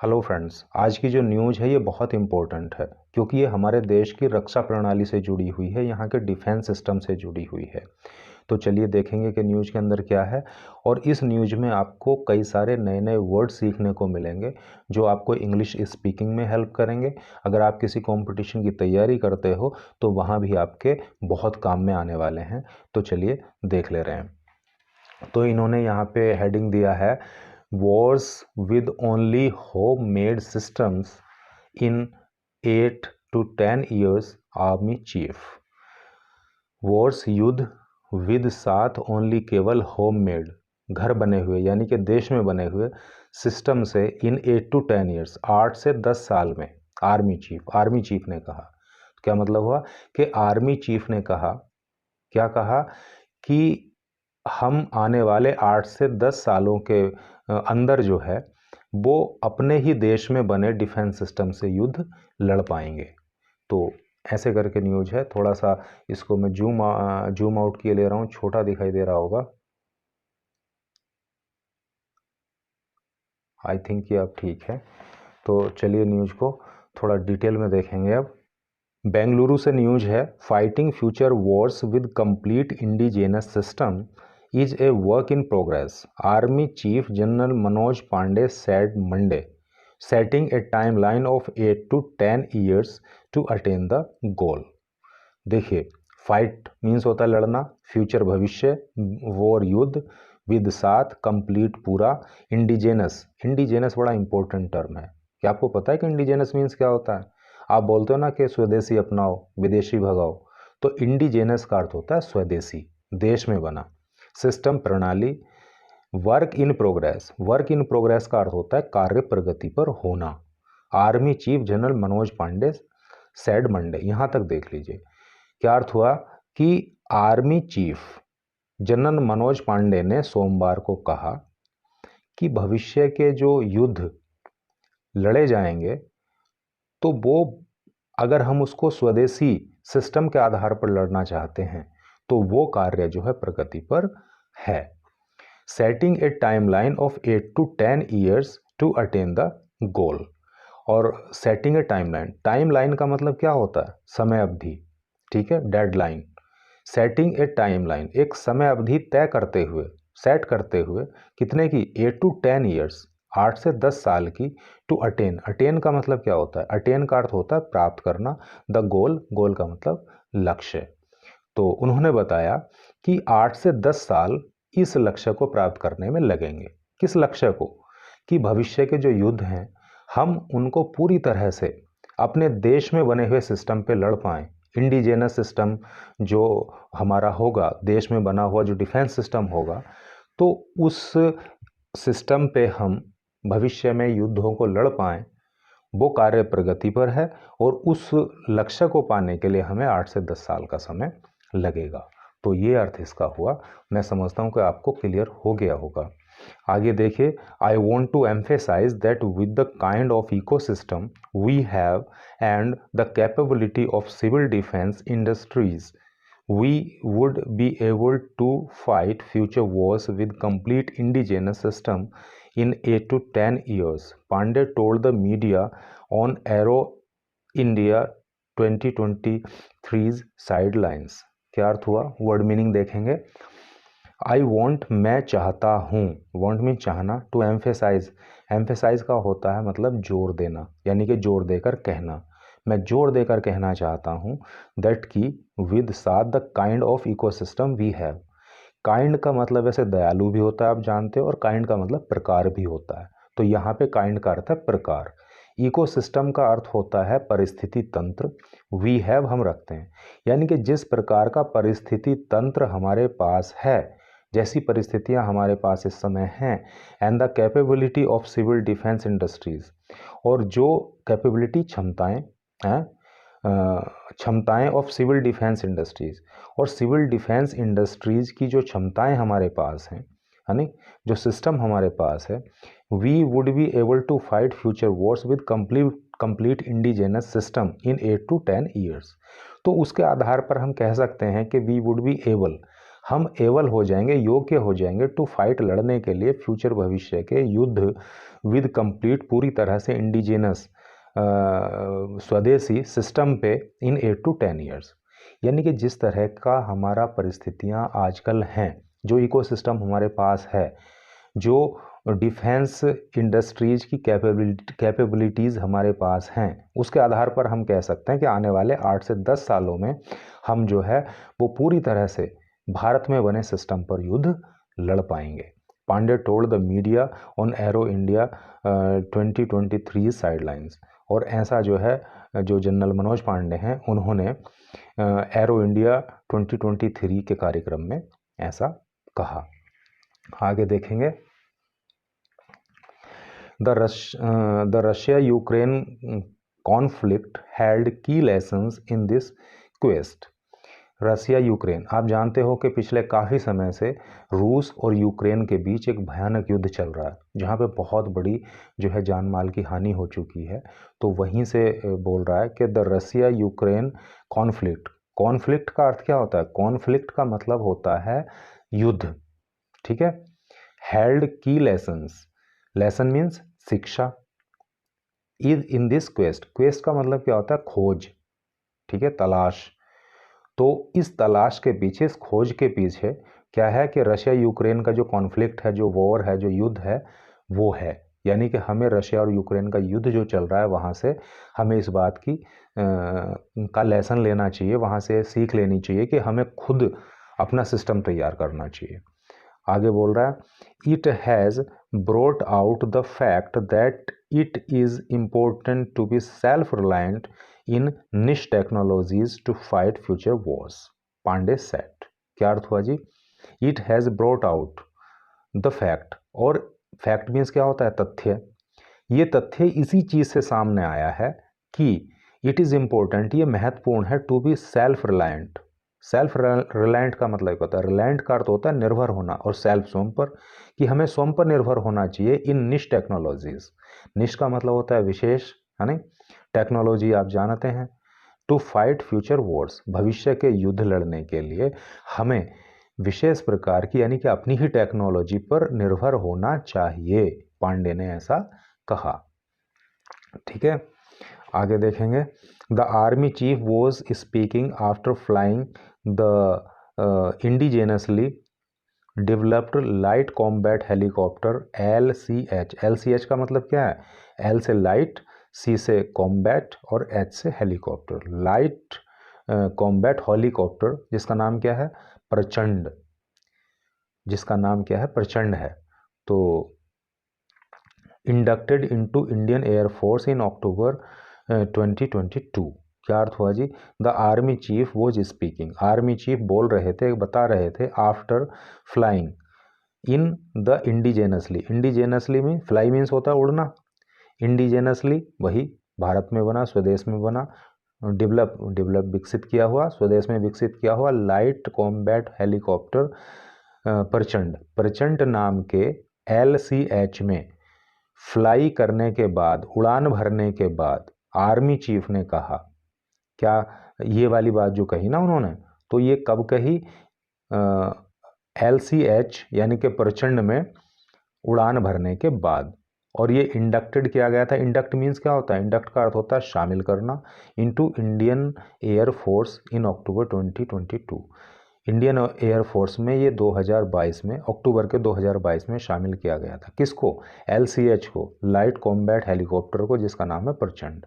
Hello friends, आज की जो न्यूज़ है ये बहुत इम्पोर्टेंट है क्योंकि ये हमारे देश की रक्षा प्रणाली से जुड़ी हुई है, यहाँ के डिफेंस सिस्टम से जुड़ी हुई है। तो चलिए देखेंगे कि न्यूज़ के अंदर क्या है। और इस न्यूज़ में आपको कई सारे नए नए वर्ड सीखने को मिलेंगे जो आपको इंग्लिश स्पीकिंग में हेल्प करेंगे। अगर आप किसी कंपटीशन की तैयारी करते हो तो वहाँ भी आपके बहुत काम में आने वाले हैं। तो चलिए देख ले रहे हैं। तो इन्होंने यहाँ पे हेडिंग दिया है wars with only homemade systems in 8 to 10 years army chief. Wars युद्ध विद साथ ओनली केवल होममेड घर बने हुए यानी कि देश में बने हुए सिस्टम से इन 8 to 10 ईयर्स 8 से 10 साल में आर्मी चीफ ने कहा। क्या मतलब हुआ कि आर्मी चीफ ने कहा, क्या कहा कि हम आने वाले 8 से 10 सालों के अंदर जो है वो अपने ही देश में बने डिफेंस सिस्टम से युद्ध लड़ पाएंगे। तो ऐसे करके न्यूज़ है। थोड़ा सा इसको मैं जूम आउट किए ले रहा हूँ, छोटा दिखाई दे रहा होगा। आई थिंक ये अब ठीक है। तो चलिए न्यूज़ को थोड़ा डिटेल में देखेंगे अब। बेंगलुरु से न्यूज़ है, fighting future wars with complete indigenous system is a work in progress. Army Chief General Manoj Pandey said Monday, setting a timeline of 8 to 10 years to attain the goal. देखिए, fight means होता है लड़ना, future भविष्य, war युद्ध, with साथ complete पूरा, indigenous बड़ा important term है। क्या आपको पता है कि इंडिजेनस मीन्स क्या होता है? आप बोलते हो ना कि स्वदेशी अपनाओ विदेशी भगाओ, तो इंडिजेनस का अर्थ होता है स्वदेशी, देश में बना। सिस्टम प्रणाली। वर्क इन प्रोग्रेस का अर्थ होता है कार्य प्रगति पर होना। Army chief general Manoj Pande said Monday, यहां तक देख लीजिए। क्या अर्थ हुआ कि army chief general Manoj Pande ने सोमवार को कहा कि भविष्य के जो युद्ध लड़े जाएंगे तो वो अगर हम उसको स्वदेशी सिस्टम के आधार पर लड़ना चाहते हैं तो वो कार्य जो है प्रगति पर है। Setting a timeline of 8 to 10 years to attain the goal. और सेटिंग ए टाइमलाइन का मतलब क्या होता है? समय अवधि, ठीक है, डेडलाइन। सेटिंग ए टाइमलाइन, एक समय अवधि तय करते हुए, सेट करते हुए, कितने की? 8 to 10 ईयर्स, 8 से 10 साल की। टू अटेन का मतलब क्या होता है? अटेन का अर्थ होता है प्राप्त करना। द गोल का मतलब लक्ष्य। तो उन्होंने बताया कि 8 से 10 साल इस लक्ष्य को प्राप्त करने में लगेंगे। किस लक्ष्य को? कि भविष्य के जो युद्ध हैं हम उनको पूरी तरह से अपने देश में बने हुए सिस्टम पे लड़ पाएं। इंडिजिनस सिस्टम जो हमारा होगा, देश में बना हुआ जो डिफेंस सिस्टम होगा, तो उस सिस्टम पे हम भविष्य में युद्धों को लड़ पाएं, वो कार्य प्रगति पर है। और उस लक्ष्य को पाने के लिए हमें 8 से 10 साल का समय लगेगा। तो ये अर्थ इसका हुआ। मैं समझता हूँ कि आपको क्लियर हो गया होगा। आगे देखिए, I want to emphasise that with the kind of ecosystem we have and the capability of civil defence industries we would be able to fight future wars with complete indigenous system in 8 to 10 years, Pandey told the media on Aero India 2023's sidelines. क्या अर्थ हुआ? Word meaning देखेंगे। I want, मैं चाहता हूँ, want mean चाहना, to emphasise का होता है मतलब जोर देना, यानी कि जोर देकर कहना। मैं जोर देकर कहना चाहता हूँ दैट की विद साथ the kind of ecosystem we have. Kind का मतलब ऐसे दयालु भी होता है, आप जानते हो, और काइंड का मतलब प्रकार भी होता है। तो यहाँ पे काइंड का अर्थ है प्रकार। इकोसिस्टम का अर्थ होता है परिस्थिति तंत्र। वी हैव हम रखते हैं, यानी कि जिस प्रकार का परिस्थिति तंत्र हमारे पास है, जैसी परिस्थितियां हमारे पास इस समय हैं। And the capability of civil defence industries, और जो कैपेबिलिटी क्षमताएं हैं, क्षमताएं ऑफ सिविल डिफेंस इंडस्ट्रीज, और सिविल डिफेंस इंडस्ट्रीज की जो क्षमताएं हमारे पास हैं, यानी जो सिस्टम हमारे पास है, we would be able to fight future wars with complete indigenous system in 8 to 10 years. तो उसके आधार पर हम कह सकते हैं कि वी वुड बी एबल, हम एबल हो जाएंगे, योग्य हो जाएंगे टू फाइट, लड़ने के लिए, फ्यूचर भविष्य के युद्ध, विद कंप्लीट, पूरी तरह से, इंडिजिनस स्वदेशी सिस्टम पे, इन 8 to 10 ईयर्स। यानी कि जिस तरह का हमारा परिस्थितियां आजकल हैं, जो इकोसिस्टम हमारे पास है, जो डिफेंस इंडस्ट्रीज की कैपेबिलिटीज़ हमारे पास हैं, उसके आधार पर हम कह सकते हैं कि आने वाले 8 से 10 सालों में हम जो है वो पूरी तरह से भारत में बने सिस्टम पर युद्ध लड़ पाएंगे। Pande told the media on Aero India 2023 sidelines. और ऐसा जो है, जो जनरल मनोज पांडे हैं, उन्होंने एरो इंडिया 2023 के कार्यक्रम में ऐसा कहा। आगे देखेंगे, the Russia Ukraine conflict held key lessons in this quest. Russia Ukraine, आप जानते हो कि पिछले काफ़ी समय से रूस और यूक्रेन के बीच एक भयानक युद्ध चल रहा है, जहाँ पे बहुत बड़ी जो है जान माल की हानि हो चुकी है। तो वहीं से बोल रहा है कि the Russia Ukraine conflict. Conflict का अर्थ क्या होता है? कॉन्फ्लिक्ट का मतलब होता है युद्ध, ठीक है। हेल्ड की लेसन्स, लेसन मीन्स शिक्षा, is in this quest, quest का मतलब क्या होता है? खोज, ठीक है, तलाश। तो इस तलाश के पीछे, इस खोज के पीछे क्या है कि रशिया यूक्रेन का जो कॉन्फ्लिक्ट है, जो वॉर है, जो युद्ध है, वो है। यानी कि हमें रशिया और यूक्रेन का युद्ध जो चल रहा है, वहाँ से हमें इस बात की का लेसन लेना चाहिए, वहाँ से सीख लेनी चाहिए कि हमें खुद अपना सिस्टम तैयार करना चाहिए। आगे बोल रहा है, it has brought out the fact that it is important to be self reliant in niche technologies to fight future wars, Pande said. क्या अर्थ हुआ जी? It has brought out the fact, और फैक्ट मीन्स क्या होता है? तथ्य। ये तथ्य इसी चीज़ से सामने आया है कि इट इज़ इम्पोर्टेंट, ये महत्वपूर्ण है, to be self reliant. Self reliant का मतलब क्या होता है? रिलायंट का अर्थ होता है निर्भर होना, और सेल्फ स्वयं पर, कि हमें स्वयं पर निर्भर होना चाहिए इन निश टेक्नोलॉजीज। निश का मतलब होता है विशेष, है ना, टेक्नोलॉजी आप जानते हैं। टू फाइट फ्यूचर वॉर्स, भविष्य के युद्ध लड़ने के लिए हमें विशेष प्रकार की, यानी कि अपनी ही टेक्नोलॉजी पर निर्भर होना चाहिए, पांडे ने ऐसा कहा, ठीक है। आगे देखेंगे, the army chief was speaking after flying the indigenously developed light combat helicopter LCH। LCH का मतलब क्या है? L से लाइट, C से कॉम्बैट और H से हेलीकॉप्टर। लाइट कॉम्बैट हेलीकॉप्टर, जिसका नाम क्या है? प्रचंड, जिसका नाम क्या है? प्रचंड है। तो inducted into Indian air force in October 2022। क्या अर्थ हुआ जी? The army chief was speaking, army chief बोल रहे थे, बता रहे थे, after flying in the indigenously. Indigenously में फ्लाई मीन्स होता है उड़ना, इंडिजेनसली वही भारत में बना, स्वदेश में बना, डेवलप विकसित किया हुआ, स्वदेश में विकसित किया हुआ लाइट कॉम्बैट हेलीकॉप्टर प्रचंड, प्रचंड नाम के LCH में फ्लाई करने के बाद, उड़ान भरने के बाद आर्मी चीफ ने कहा, क्या ये वाली बात जो कही ना उन्होंने, तो ये कब कही? LCH यानी कि प्रचंड में उड़ान भरने के बाद। और ये इंडक्टेड किया गया था। इंडक्ट मीन्स क्या होता है? इंडक्ट का अर्थ होता है शामिल करना, into Indian air force in October 2022। Indian air force में ये 2022 में, अक्टूबर के 2022 में शामिल किया गया था। किसको? LCH को, लाइट कॉम्बैट हेलीकॉप्टर को, जिसका नाम है प्रचंड।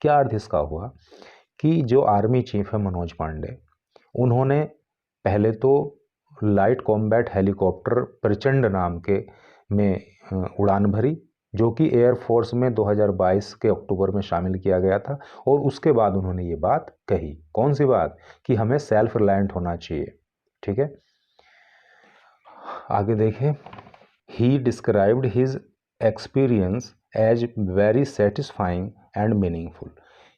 क्या अर्थ इसका हुआ कि जो आर्मी चीफ है मनोज पांडे, उन्होंने पहले तो लाइट कॉम्बैट हेलीकॉप्टर प्रचंड नाम के में उड़ान भरी, जो कि एयरफोर्स में 2022 के अक्टूबर में शामिल किया गया था। और उसके बाद उन्होंने ये बात कही, कौन सी बात? कि हमें सेल्फ रिलायंट होना चाहिए, ठीक है। आगे देखें, he described his experience as very satisfying and meaningful.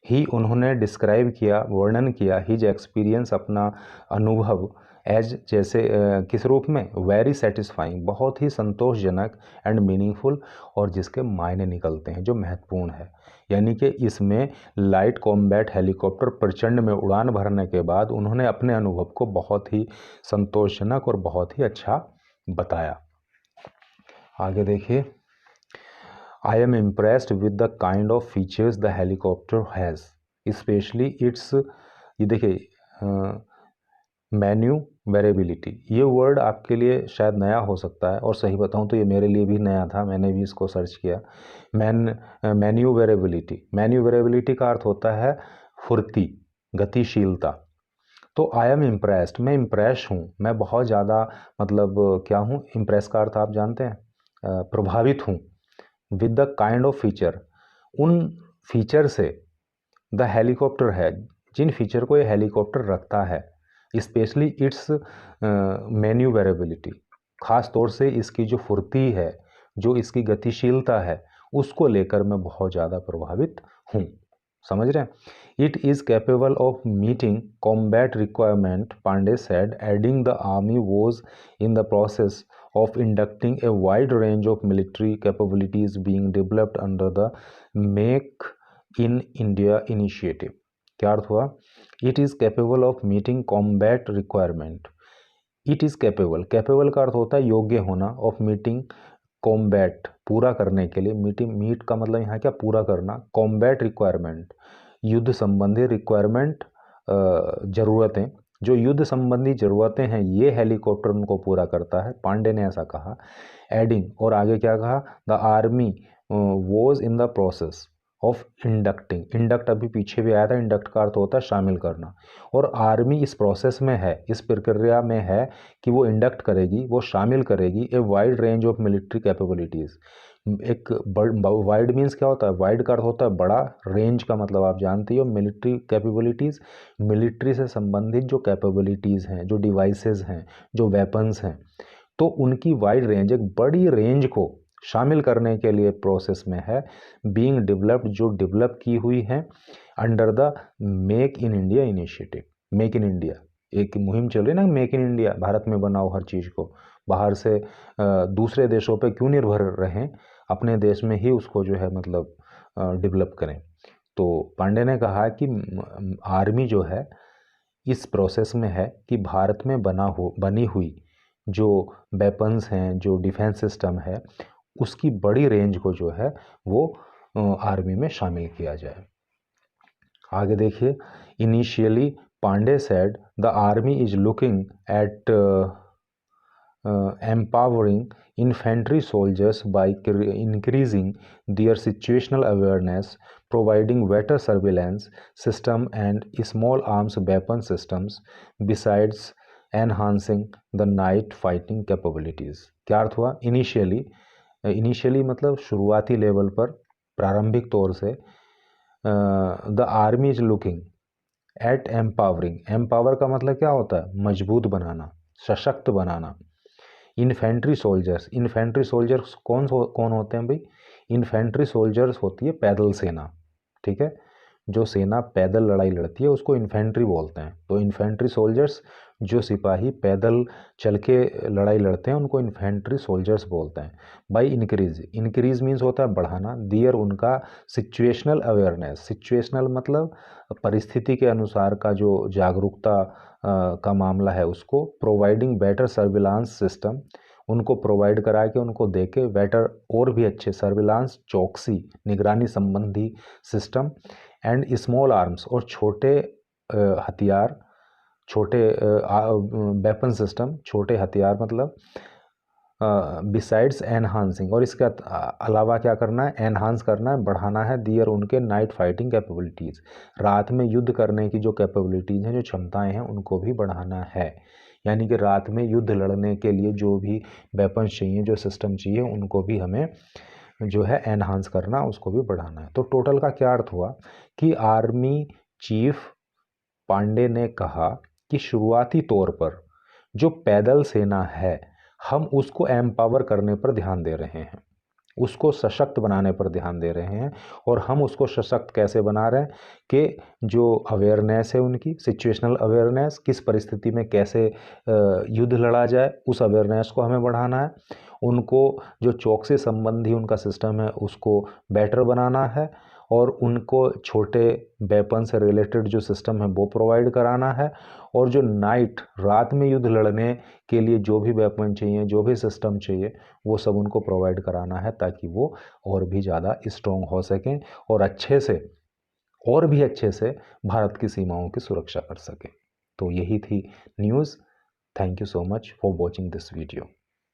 He, उन्होंने डिस्क्राइब किया, वर्णन किया, हिज एक्सपीरियंस, अपना अनुभव, एज जैसे किस रूप में, वेरी सेटिस्फाइंग, बहुत ही संतोषजनक, एंड मीनिंगफुल, और जिसके मायने निकलते हैं, जो महत्वपूर्ण है। यानी कि इसमें लाइट कॉम्बैट हेलीकॉप्टर प्रचंड में उड़ान भरने के बाद उन्होंने अपने अनुभव को बहुत ही संतोषजनक और बहुत ही अच्छा बताया। आगे देखिए, I am impressed with the kind of features the helicopter has, specially it's, ये देखिए मैन्यू वेरेबिलिटी, ये वर्ड आपके लिए शायद नया हो सकता है, और सही बताऊं तो ये मेरे लिए भी नया था, मैंने भी इसको सर्च किया। मैन्यू वेरेबिलिटी का अर्थ होता है फुर्ती, गतिशीलता। तो आई एम इम्प्रेस्ड, मैं इम्प्रेस हूँ, मैं बहुत ज़्यादा मतलब क्या हूँ, इम्प्रेस का अर्थ आप जानते हैं, प्रभावित हूँ। With the kind of feature, उन फीचर से, द हेलीकॉप्टर है, जिन फीचर को ये हेलीकॉप्टर रखता है, स्पेशली इट्स मैन्यू वेरेबिलिटी, खास तौर से इसकी जो फुर्ती है, जो इसकी गतिशीलता है, उसको लेकर मैं बहुत ज़्यादा प्रभावित हूँ। समझ रहे हैं। It is capable of meeting combat requirement, Pande said, adding the army was in the process of inducting a wide range of military capabilities being developed under the Make in India initiative। क्या अर्थ हुआ? It is capable of meeting combat requirement। It is capable, capable का अर्थ होता है योग्य होना, of meeting combat, पूरा करने के लिए, मीट का मतलब यहाँ क्या, पूरा करना, combat requirement, युद्ध संबंधी रिक्वायरमेंट, ज़रूरतें, जो युद्ध संबंधी ज़रूरतें हैं, ये हेलीकॉप्टर उनको पूरा करता है, पांडे ने ऐसा कहा। एडिंग, और आगे क्या कहा, the army was in the process of inducting, induct अभी पीछे भी आया था, इंडक्ट का अर्थ होता है शामिल करना, और आर्मी इस प्रोसेस में है, इस प्रक्रिया में है कि वो इंडक्ट करेगी, वो शामिल करेगी a wide range of military capabilities. एक वाइड मीन्स क्या होता है, वाइड का अर्थ होता है बड़ा, रेंज का मतलब आप जानते हो, मिलिट्री कैपेबिलिटीज़, मिलिट्री से संबंधित जो कैपेबिलिटीज़ हैं, जो डिवाइसेस हैं, जो वेपन्स हैं, तो उनकी वाइड रेंज, एक बड़ी रेंज को शामिल करने के लिए प्रोसेस में है, बीइंग डेवलप्ड, जो डेवलप की हुई है, under the make in India initiative. Make in India एक मुहिम चल रही है ना, मेक इन इंडिया, भारत में बनाओ हर चीज़ को, बाहर से दूसरे देशों पे क्यों निर्भर रहें, अपने देश में ही उसको जो है मतलब डेवलप करें। तो पांडे ने कहा कि आर्मी जो है इस प्रोसेस में है कि भारत में बनी हुई जो वेपन्स हैं, जो डिफेंस सिस्टम है, उसकी बड़ी रेंज को जो है वो आर्मी में शामिल किया जाए। आगे देखिए, initially Pande said the army is looking at empowering infantry soldiers by increasing their situational awareness, providing better surveillance system and small arms weapon systems, besides enhancing the night fighting capabilities। क्या अर्थ हुआ? Initially मतलब शुरुआती level पर, प्रारंभिक तौर से, the army is looking eight empowering, empower का मतलब क्या होता है, मजबूत बनाना, सशक्त बनाना। इन्फेंट्री सोल्जर्स कौन होते हैं भाई? इन्फेंट्री सोल्जर्स होती है पैदल सेना, ठीक है, जो सेना पैदल लड़ाई लड़ती है उसको इन्फेंट्री बोलते हैं। तो इन्फेंट्री सोल्जर्स, जो सिपाही पैदल चल के लड़ाई लड़ते हैं, उनको इन्फेंट्री सोल्जर्स बोलते हैं। बाई इंक्रीज मीन्स होता है बढ़ाना, दियर उनका सिचुएशनल अवेयरनेस, सिचुएशनल मतलब परिस्थिति के अनुसार का जो जागरूकता का मामला है उसको, प्रोवाइडिंग बेटर सर्विलांस सिस्टम, उनको प्रोवाइड करा के, उनको दे के बेटर और भी अच्छे सर्विलांस, चौकसी, निगरानी संबंधी सिस्टम, एंड स्मॉल आर्म्स, और छोटे हथियार, छोटे वेपन सिस्टम, छोटे हथियार मतलब, बिसाइड्स एनहांसिंग, और इसके अलावा क्या करना है, एनहांस करना है, बढ़ाना है, दियर उनके नाइट फाइटिंग कैपेबिलिटीज़, रात में युद्ध करने की जो कैपेबिलिटीज़ हैं, जो क्षमताएं हैं, उनको भी बढ़ाना है। यानी कि रात में युद्ध लड़ने के लिए जो भी वेपन्स चाहिए, जो सिस्टम चाहिए, उनको भी हमें जो है एनहांस करना, उसको भी बढ़ाना है। तो टोटल का क्या अर्थ हुआ कि आर्मी चीफ पांडे ने कहा कि शुरुआती तौर पर जो पैदल सेना है, हम उसको एम्पावर करने पर ध्यान दे रहे हैं। उसको सशक्त बनाने पर ध्यान दे रहे हैं। और हम उसको सशक्त कैसे बना रहे हैं कि जो अवेयरनेस है उनकी, सिचुएशनल अवेयरनेस, किस परिस्थिति में कैसे युद्ध लड़ा जाए, उस अवेयरनेस को हमें बढ़ाना है। उनको जो चौकसी संबंधी उनका सिस्टम है उसको बेटर बनाना है, और उनको छोटे वेपन से रिलेटेड जो सिस्टम है वो प्रोवाइड कराना है। और जो रात में युद्ध लड़ने के लिए जो भी वेपन चाहिए, जो भी सिस्टम चाहिए, वो सब उनको प्रोवाइड कराना है, ताकि वो और भी ज़्यादा स्ट्रॉन्ग हो सकें और अच्छे से, और भी अच्छे से भारत की सीमाओं की सुरक्षा कर सकें। तो यही थी news. Thank you so much for watching this video.